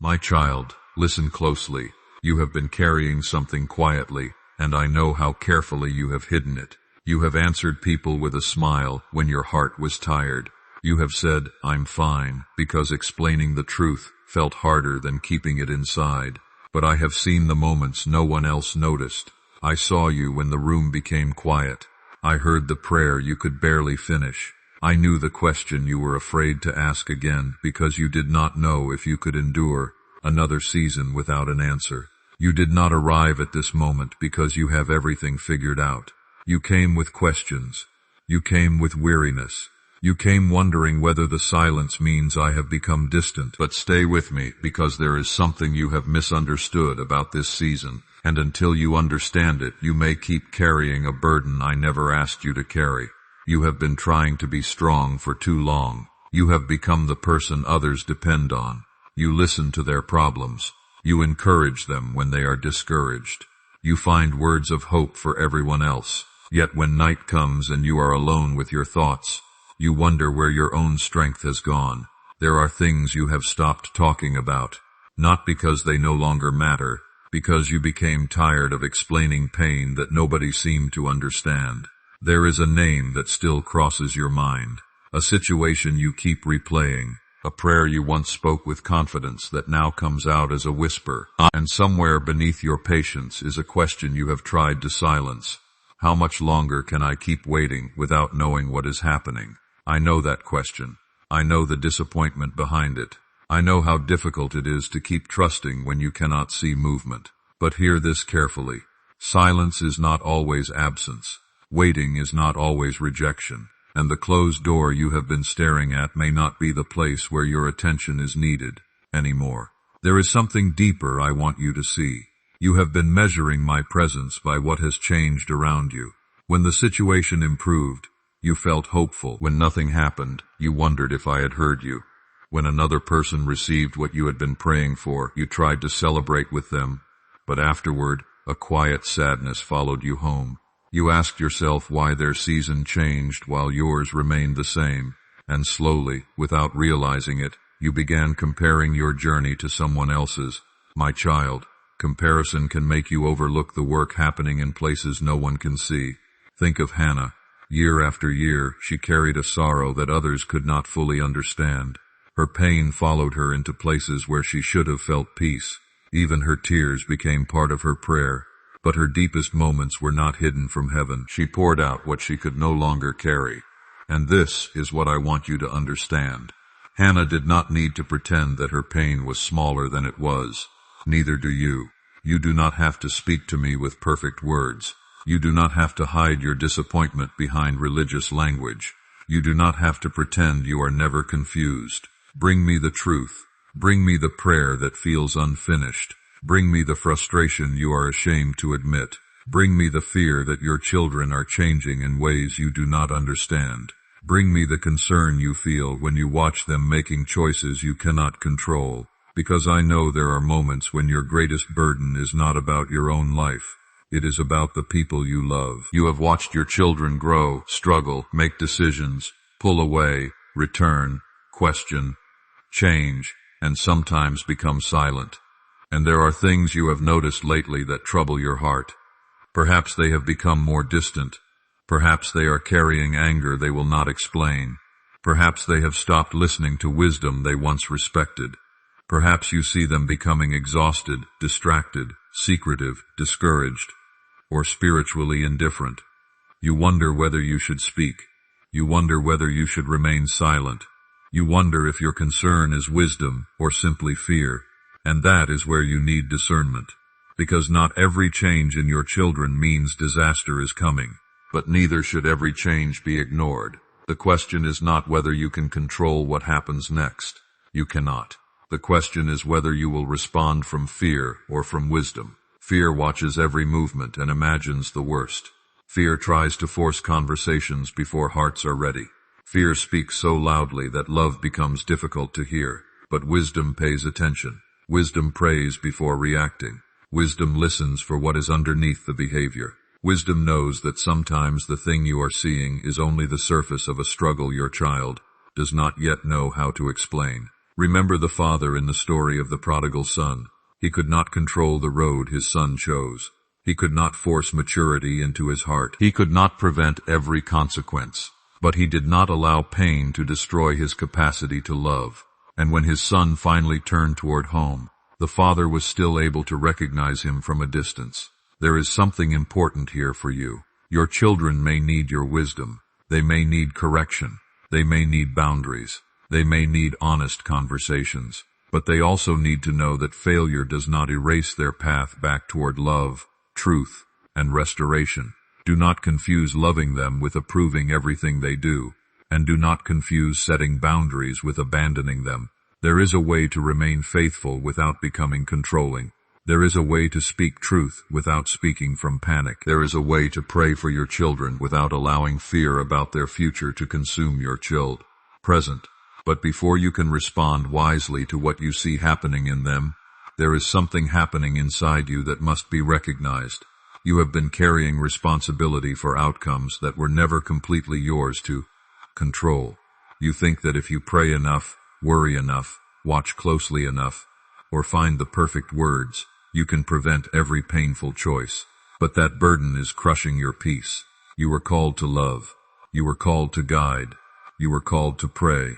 My child, listen closely. You have been carrying something quietly, and I know how carefully you have hidden it. You have answered people with a smile when your heart was tired. You have said, "I'm fine," because explaining the truth felt harder than keeping it inside. But I have seen the moments no one else noticed. I saw you when the room became quiet. I heard the prayer you could barely finish. I knew the question you were afraid to ask again because you did not know if you could endure another season without an answer. You did not arrive at this moment because you have everything figured out. You came with questions. You came with weariness. You came wondering whether the silence means I have become distant. But stay with me, because there is something you have misunderstood about this season, and until you understand it, you may keep carrying a burden I never asked you to carry. You have been trying to be strong for too long. You have become the person others depend on. You listen to their problems. You encourage them when they are discouraged. You find words of hope for everyone else. Yet when night comes and you are alone with your thoughts, you wonder where your own strength has gone. There are things you have stopped talking about, not because they no longer matter, because you became tired of explaining pain that nobody seemed to understand. There is a name that still crosses your mind, a situation you keep replaying, a prayer you once spoke with confidence that now comes out as a whisper, and somewhere beneath your patience is a question you have tried to silence. How much longer can I keep waiting without knowing what is happening? I know that question. I know the disappointment behind it. I know how difficult it is to keep trusting when you cannot see movement. But hear this carefully. Silence is not always absence. Waiting is not always rejection. And the closed door you have been staring at may not be the place where your attention is needed anymore. There is something deeper I want you to see. You have been measuring my presence by what has changed around you. When the situation improved, you felt hopeful. When nothing happened, you wondered if I had heard you. When another person received what you had been praying for, you tried to celebrate with them. But afterward, a quiet sadness followed you home. You asked yourself why their season changed while yours remained the same. And slowly, without realizing it, you began comparing your journey to someone else's. My child, comparison can make you overlook the work happening in places no one can see. Think of Hannah. Year after year, she carried a sorrow that others could not fully understand. Her pain followed her into places where she should have felt peace. Even her tears became part of her prayer. But her deepest moments were not hidden from heaven. She poured out what she could no longer carry. And this is what I want you to understand. Hannah did not need to pretend that her pain was smaller than it was. Neither do you. You do not have to speak to me with perfect words. You do not have to hide your disappointment behind religious language. You do not have to pretend you are never confused. Bring me the truth. Bring me the prayer that feels unfinished. Bring me the frustration you are ashamed to admit. Bring me the fear that your children are changing in ways you do not understand. Bring me the concern you feel when you watch them making choices you cannot control. Because I know there are moments when your greatest burden is not about your own life. It is about the people you love. You have watched your children grow, struggle, make decisions, pull away, return, question, change, and sometimes become silent. And there are things you have noticed lately that trouble your heart. Perhaps they have become more distant. Perhaps they are carrying anger they will not explain. Perhaps they have stopped listening to wisdom they once respected. Perhaps you see them becoming exhausted, distracted, secretive, discouraged, or spiritually indifferent. You wonder whether you should speak. You wonder whether you should remain silent. You wonder if your concern is wisdom or simply fear. And that is where you need discernment. Because not every change in your children means disaster is coming. But neither should every change be ignored. The question is not whether you can control what happens next. You cannot. The question is whether you will respond from fear or from wisdom. Fear watches every movement and imagines the worst. Fear tries to force conversations before hearts are ready. Fear speaks so loudly that love becomes difficult to hear. But wisdom pays attention. Wisdom prays before reacting. Wisdom listens for what is underneath the behavior. Wisdom knows that sometimes the thing you are seeing is only the surface of a struggle your child does not yet know how to explain. Remember the father in the story of the prodigal son. He could not control the road his son chose. He could not force maturity into his heart. He could not prevent every consequence. But he did not allow pain to destroy his capacity to love. And when his son finally turned toward home, the father was still able to recognize him from a distance. There is something important here for you. Your children may need your wisdom. They may need correction. They may need boundaries. They may need honest conversations. But they also need to know that failure does not erase their path back toward love, truth, and restoration. Do not confuse loving them with approving everything they do, and do not confuse setting boundaries with abandoning them. There is a way to remain faithful without becoming controlling. There is a way to speak truth without speaking from panic. There is a way to pray for your children without allowing fear about their future to consume your chilled present. But before you can respond wisely to what you see happening in them, there is something happening inside you that must be recognized. You have been carrying responsibility for outcomes that were never completely yours to control. You think that if you pray enough, worry enough, watch closely enough, or find the perfect words, you can prevent every painful choice. But that burden is crushing your peace. You were called to love. You were called to guide. You were called to pray.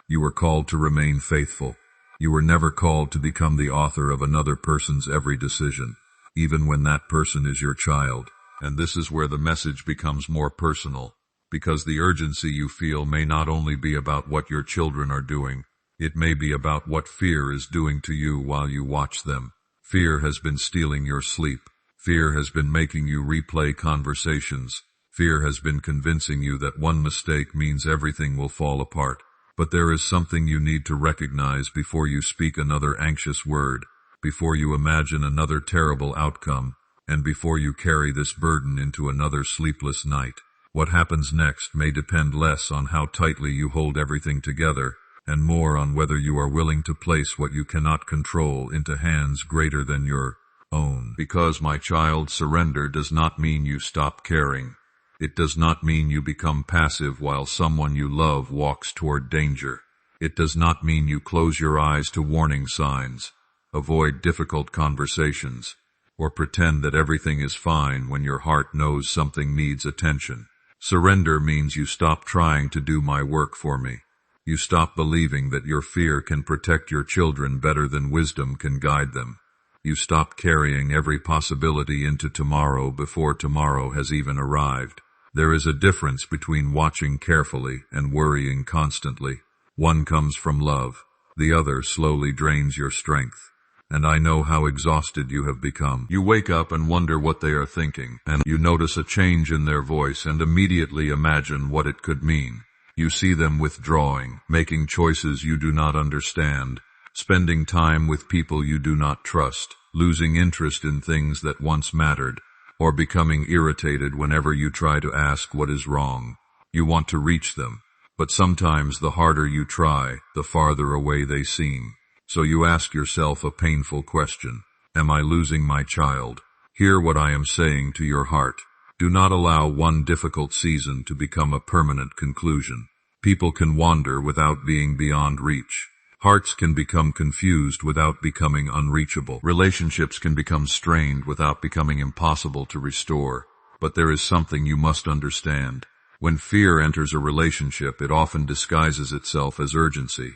You were called to remain faithful. You were never called to become the author of another person's every decision, even when that person is your child. And this is where the message becomes more personal, because the urgency you feel may not only be about what your children are doing, it may be about what fear is doing to you while you watch them. Fear has been stealing your sleep. Fear has been making you replay conversations. Fear has been convincing you that one mistake means everything will fall apart. But there is something you need to recognize before you speak another anxious word, before you imagine another terrible outcome, and before you carry this burden into another sleepless night. What happens next may depend less on how tightly you hold everything together, and more on whether you are willing to place what you cannot control into hands greater than your own. Because, my child, surrender does not mean you stop caring. It does not mean you become passive while someone you love walks toward danger. It does not mean you close your eyes to warning signs, avoid difficult conversations, or pretend that everything is fine when your heart knows something needs attention. Surrender means you stop trying to do my work for me. You stop believing that your fear can protect your children better than wisdom can guide them. You stop carrying every possibility into tomorrow before tomorrow has even arrived. There is a difference between watching carefully and worrying constantly. One comes from love. The other slowly drains your strength. And I know how exhausted you have become. You wake up and wonder what they are thinking, and you notice a change in their voice and immediately imagine what it could mean. You see them withdrawing, making choices you do not understand, spending time with people you do not trust, losing interest in things that once mattered, or becoming irritated whenever you try to ask what is wrong. You want to reach them, but sometimes the harder you try, the farther away they seem. So you ask yourself a painful question. Am I losing my child? Hear what I am saying to your heart. Do not allow one difficult season to become a permanent conclusion. People can wander without being beyond reach. Hearts can become confused without becoming unreachable. Relationships can become strained without becoming impossible to restore. But there is something you must understand. When fear enters a relationship, it often disguises itself as urgency.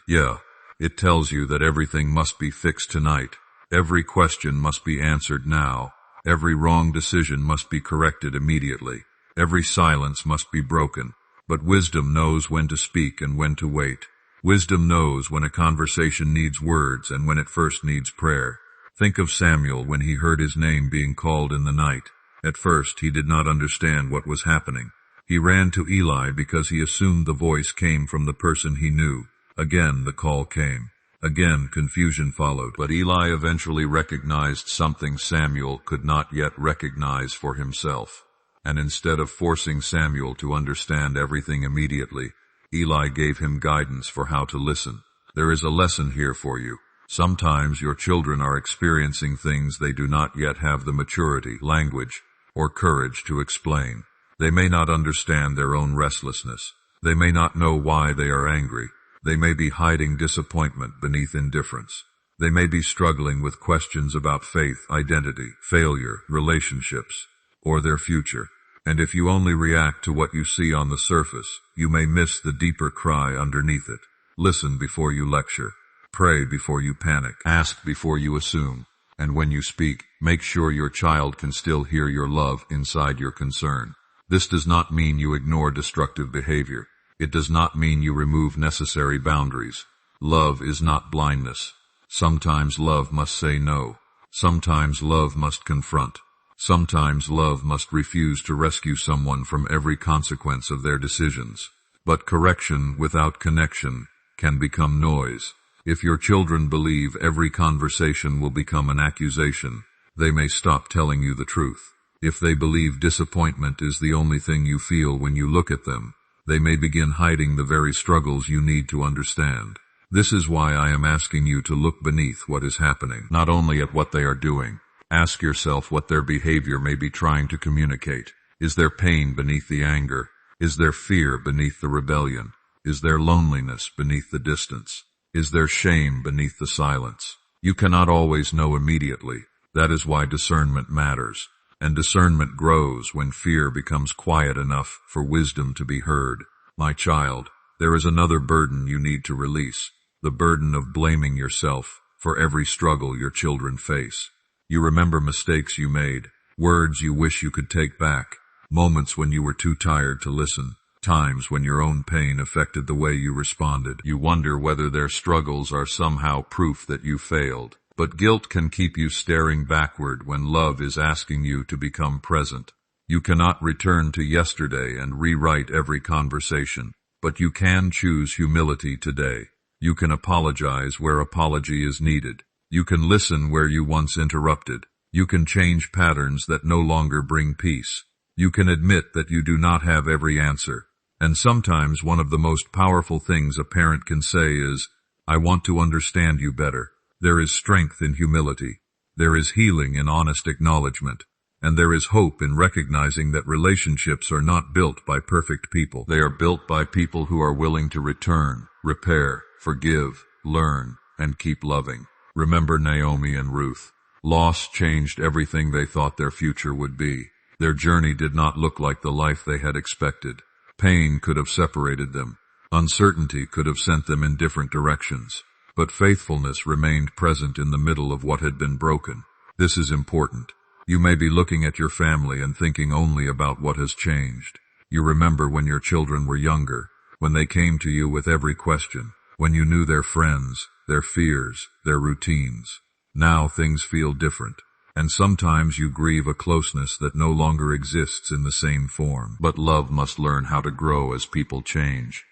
It tells you that everything must be fixed tonight. Every question must be answered now. Every wrong decision must be corrected immediately. Every silence must be broken. But wisdom knows when to speak and when to wait. Wisdom knows when a conversation needs words and when it first needs prayer. Think of Samuel when he heard his name being called in the night. At first, he did not understand what was happening. He ran to Eli because he assumed the voice came from the person he knew. Again, the call came. Again, confusion followed. But Eli eventually recognized something Samuel could not yet recognize for himself. And instead of forcing Samuel to understand everything immediately, Eli gave him guidance for how to listen. There is a lesson here for you. Sometimes your children are experiencing things they do not yet have the maturity, language, or courage to explain. They may not understand their own restlessness. They may not know why they are angry. They may be hiding disappointment beneath indifference. They may be struggling with questions about faith, identity, failure, relationships, or their future. And if you only react to what you see on the surface, you may miss the deeper cry underneath it. Listen before you lecture. Pray before you panic. Ask before you assume. And when you speak, make sure your child can still hear your love inside your concern. This does not mean you ignore destructive behavior. It does not mean you remove necessary boundaries. Love is not blindness. Sometimes love must say no. Sometimes love must confront. Sometimes love must refuse to rescue someone from every consequence of their decisions. But correction without connection can become noise. If your children believe every conversation will become an accusation, they may stop telling you the truth. If they believe disappointment is the only thing you feel when you look at them, they may begin hiding the very struggles you need to understand. This is why I am asking you to look beneath what is happening, not only at what they are doing. Ask yourself what their behavior may be trying to communicate. Is there pain beneath the anger? Is there fear beneath the rebellion? Is there loneliness beneath the distance? Is there shame beneath the silence? You cannot always know immediately. That is why discernment matters. And discernment grows when fear becomes quiet enough for wisdom to be heard. My child, there is another burden you need to release. The burden of blaming yourself for every struggle your children face. You remember mistakes you made, words you wish you could take back, moments when you were too tired to listen, times when your own pain affected the way you responded. You wonder whether their struggles are somehow proof that you failed. But guilt can keep you staring backward when love is asking you to become present. You cannot return to yesterday and rewrite every conversation, but you can choose humility today. You can apologize where apology is needed. You can listen where you once interrupted. You can change patterns that no longer bring peace. You can admit that you do not have every answer. And sometimes one of the most powerful things a parent can say is, I want to understand you better. There is strength in humility. There is healing in honest acknowledgement. And there is hope in recognizing that relationships are not built by perfect people. They are built by people who are willing to return, repair, forgive, learn, and keep loving. Remember Naomi and Ruth. Loss changed everything they thought their future would be. Their journey did not look like the life they had expected. Pain could have separated them. Uncertainty could have sent them in different directions. But faithfulness remained present in the middle of what had been broken. This is important. You may be looking at your family and thinking only about what has changed. You remember when your children were younger, when they came to you with every question, when you knew their friends, their fears, their routines. Now things feel different, and sometimes you grieve a closeness that no longer exists in the same form. But love must learn how to grow as people change.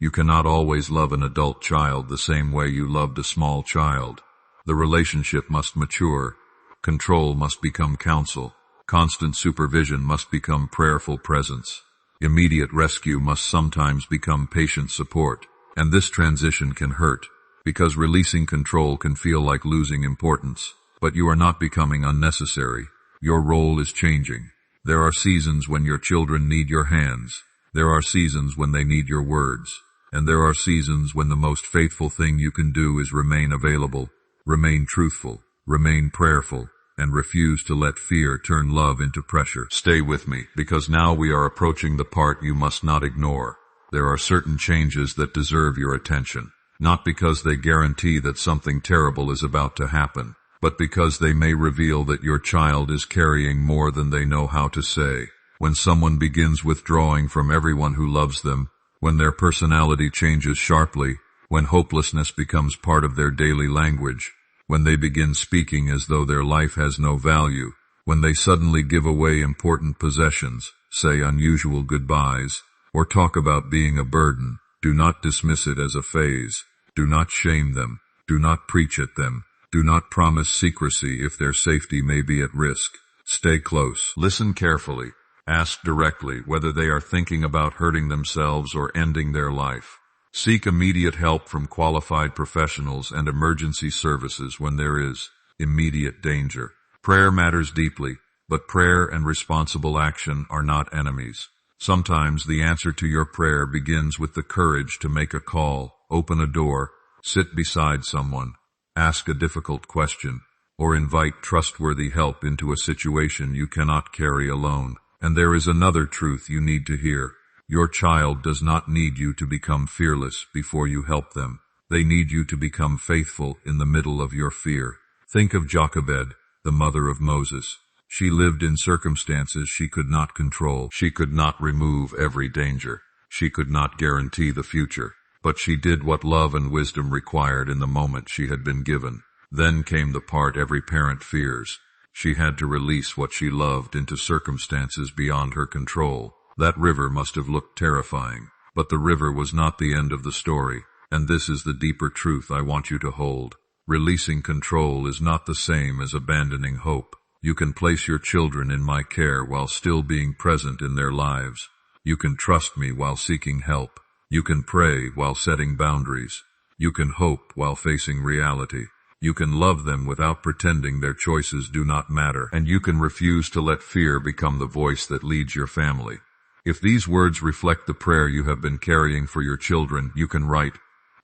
You cannot always love an adult child the same way you loved a small child. The relationship must mature. Control must become counsel. Constant supervision must become prayerful presence. Immediate rescue must sometimes become patient support. And this transition can hurt, because releasing control can feel like losing importance. But you are not becoming unnecessary. Your role is changing. There are seasons when your children need your hands. There are seasons when they need your words. And there are seasons when the most faithful thing you can do is remain available, remain truthful, remain prayerful, and refuse to let fear turn love into pressure. Stay with me, because now we are approaching the part you must not ignore. There are certain changes that deserve your attention, not because they guarantee that something terrible is about to happen, but because they may reveal that your child is carrying more than they know how to say. When someone begins withdrawing from everyone who loves them, when their personality changes sharply, when hopelessness becomes part of their daily language, when they begin speaking as though their life has no value, when they suddenly give away important possessions, say unusual goodbyes, or talk about being a burden, do not dismiss it as a phase. Do not shame them. Do not preach at them. Do not promise secrecy if their safety may be at risk. Stay close. Listen carefully. Ask directly whether they are thinking about hurting themselves or ending their life. Seek immediate help from qualified professionals and emergency services when there is immediate danger. Prayer matters deeply, but prayer and responsible action are not enemies. Sometimes the answer to your prayer begins with the courage to make a call, open a door, sit beside someone, ask a difficult question, or invite trustworthy help into a situation you cannot carry alone. And there is another truth you need to hear. Your child does not need you to become fearless before you help them. They need you to become faithful in the middle of your fear. Think of Jochebed, the mother of Moses. She lived in circumstances she could not control. She could not remove every danger. She could not guarantee the future. But she did what love and wisdom required in the moment she had been given. Then came the part every parent fears. She had to release what she loved into circumstances beyond her control. That river must have looked terrifying. But the river was not the end of the story. And this is the deeper truth I want you to hold. Releasing control is not the same as abandoning hope. You can place your children in my care while still being present in their lives. You can trust me while seeking help. You can pray while setting boundaries. You can hope while facing reality. You can love them without pretending their choices do not matter. And you can refuse to let fear become the voice that leads your family. If these words reflect the prayer you have been carrying for your children, you can write,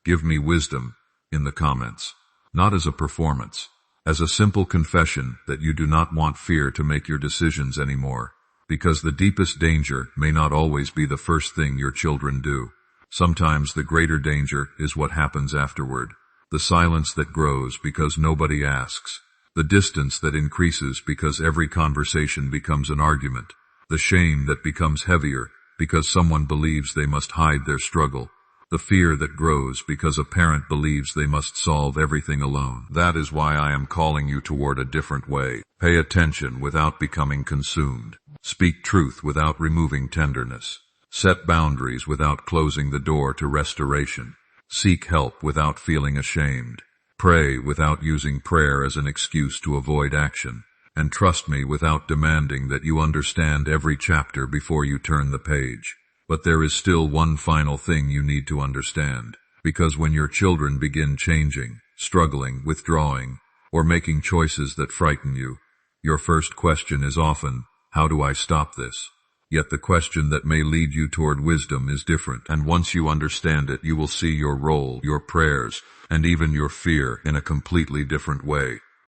"Give me wisdom," in the comments. Not as a performance, as a simple confession that you do not want fear to make your decisions anymore. Because the deepest danger may not always be the first thing your children do. Sometimes the greater danger is what happens afterward. The silence that grows because nobody asks. The distance that increases because every conversation becomes an argument. The shame that becomes heavier because someone believes they must hide their struggle. The fear that grows because a parent believes they must solve everything alone. That is why I am calling you toward a different way. Pay attention without becoming consumed. Speak truth without removing tenderness. Set boundaries without closing the door to restoration. Seek help without feeling ashamed. Pray without using prayer as an excuse to avoid action. And trust me without demanding that you understand every chapter before you turn the page. But there is still one final thing you need to understand. Because when your children begin changing, struggling, withdrawing, or making choices that frighten you, your first question is often, how do I stop this? Yet the question that may lead you toward wisdom is different. And once you understand it, you will see your role, your prayers, and even your fear in a completely different way.